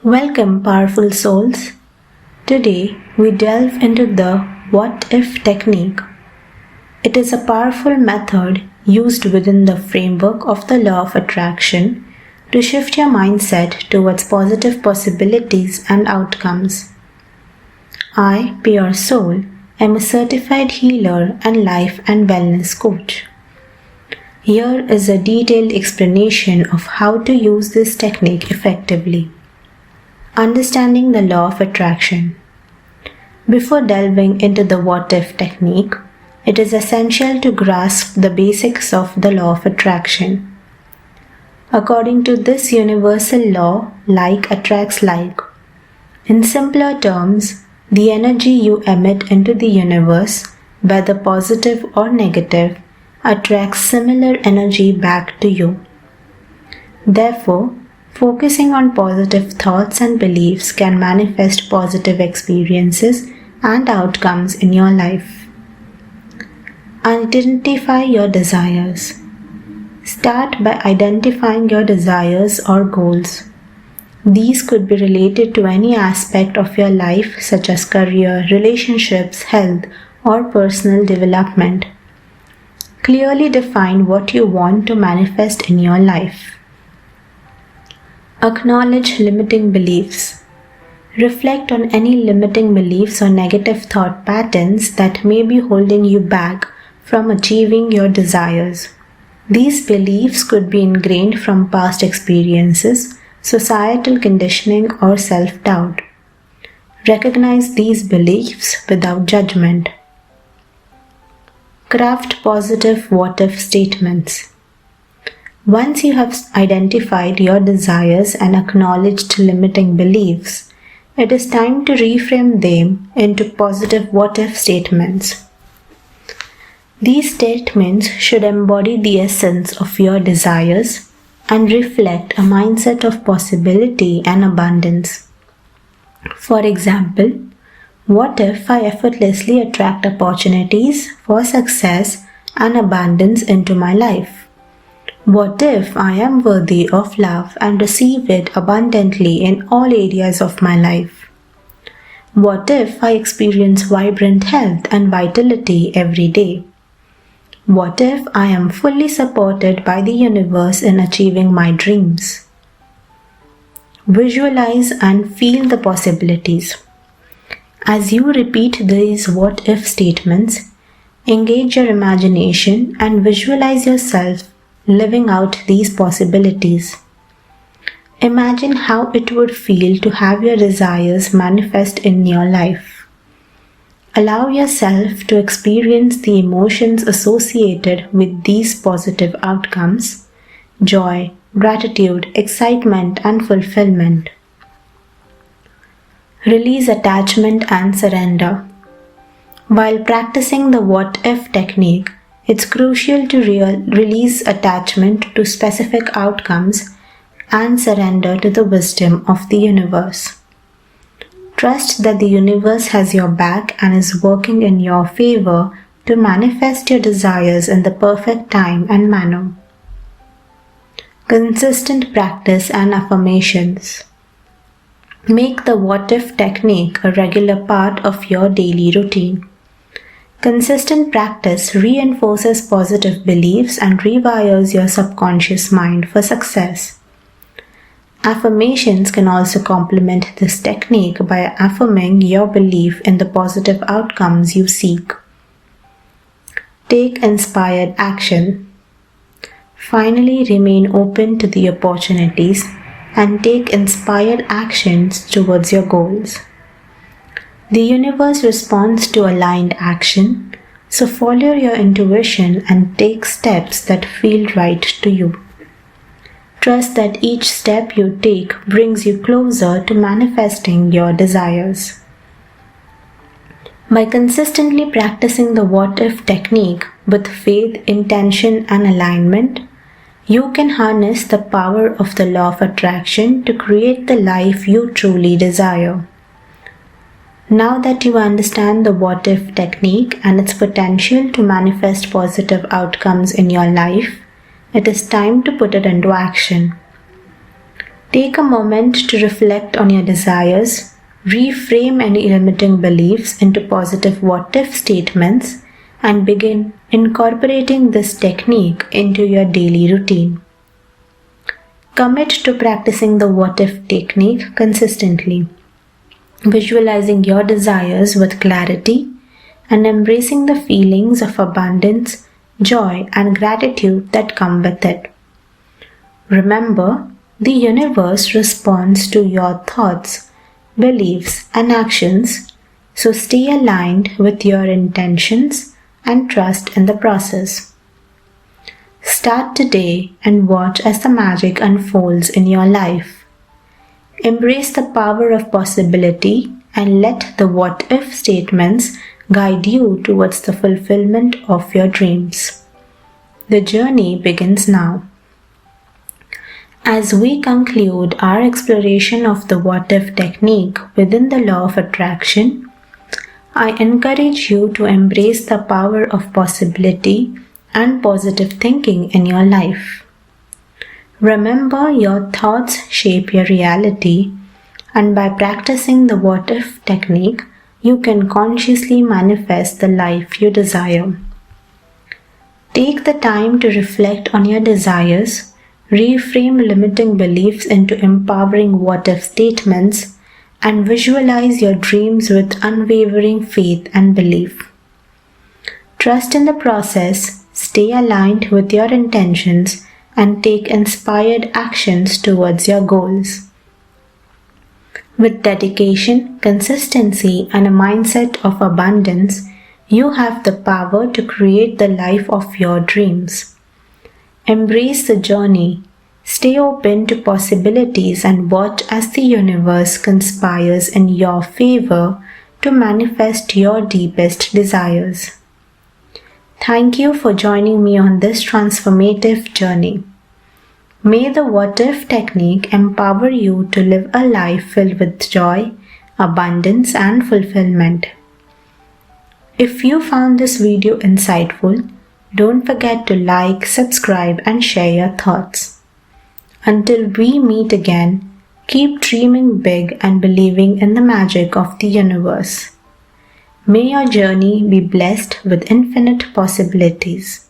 Welcome, powerful souls. Today we delve into the what if technique. It is a powerful method used within the framework of the law of attraction to shift your mindset towards positive possibilities and outcomes. I, Pure Soul, am a certified healer and life and wellness coach. Here is a detailed explanation of how to use this technique effectively. Understanding the law of attraction. Before delving into the what if technique, it is essential to grasp the basics of the law of attraction. According to this universal law, like attracts like. In simpler terms, the energy you emit into the universe, whether positive or negative, attracts similar energy back to you. Therefore, focusing on positive thoughts and beliefs can manifest positive experiences and outcomes in your life. Identify your desires. Start by identifying your desires or goals. These could be related to any aspect of your life such as career, relationships, health, or personal development. Clearly define what you want to manifest in your life. Acknowledge limiting beliefs. Reflect on any limiting beliefs or negative thought patterns that may be holding you back from achieving your desires. These beliefs could be ingrained from past experiences, societal conditioning, or self-doubt. Recognize these beliefs without judgment. Craft positive what-if statements. Once you have identified your desires and acknowledged limiting beliefs, it is time to reframe them into positive what-if statements. These statements should embody the essence of your desires and reflect a mindset of possibility and abundance. For example, what if I effortlessly attract opportunities for success and abundance into my life? What if I am worthy of love and receive it abundantly in all areas of my life? What if I experience vibrant health and vitality every day? What if I am fully supported by the universe in achieving my dreams? Visualize and feel the possibilities. As you repeat these what if statements, engage your imagination and visualize yourself living out these possibilities. Imagine how it would feel to have your desires manifest in your life. Allow yourself to experience the emotions associated with these positive outcomes: joy, gratitude, excitement, and fulfillment. Release attachment and surrender. While practicing the what if technique, it's crucial to release attachment to specific outcomes and surrender to the wisdom of the universe. Trust that the universe has your back and is working in your favor to manifest your desires in the perfect time and manner. Consistent practice and affirmations. Make the what if technique a regular part of your daily routine. Consistent practice reinforces positive beliefs and rewires your subconscious mind for success. Affirmations can also complement this technique by affirming your belief in the positive outcomes you seek. Take inspired action. Finally, remain open to the opportunities and take inspired actions towards your goals. The universe responds to aligned action, so follow your intuition and take steps that feel right to you. Trust that each step you take brings you closer to manifesting your desires. By consistently practicing the what if technique with faith, intention, and alignment, you can harness the power of the law of attraction to create the life you truly desire. Now that you understand the what if technique and its potential to manifest positive outcomes in your life, it is time to put it into action. Take a moment to reflect on your desires, reframe any limiting beliefs into positive what-if statements, and begin incorporating this technique into your daily routine. Commit to practicing the what-if technique consistently, visualizing your desires with clarity and embracing the feelings of abundance, joy, and gratitude that come with it. Remember, the universe responds to your thoughts, beliefs, and actions, so stay aligned with your intentions and trust in the process. Start today and watch as the magic unfolds in your life. Embrace the power of possibility and let the what-if statements guide you towards the fulfillment of your dreams. The journey begins now. As we conclude our exploration of the what-if technique within the law of attraction, I encourage you to embrace the power of possibility and positive thinking in your life. Remember, your thoughts shape your reality, and by practicing the what-if technique, you can consciously manifest the life you desire. Take the time to reflect on your desires, reframe limiting beliefs into empowering what-if statements, and visualize your dreams with unwavering faith and belief. Trust in the process, stay aligned with your intentions, and take inspired actions towards your goals. With dedication, consistency, and a mindset of abundance, you have the power to create the life of your dreams. Embrace the journey, stay open to possibilities, and watch as the universe conspires in your favor to manifest your deepest desires. Thank you for joining me on this transformative journey. May the what-if technique empower you to live a life filled with joy, abundance, and fulfillment. If you found this video insightful, don't forget to like, subscribe, and share your thoughts. Until we meet again, keep dreaming big and believing in the magic of the universe. May your journey be blessed with infinite possibilities.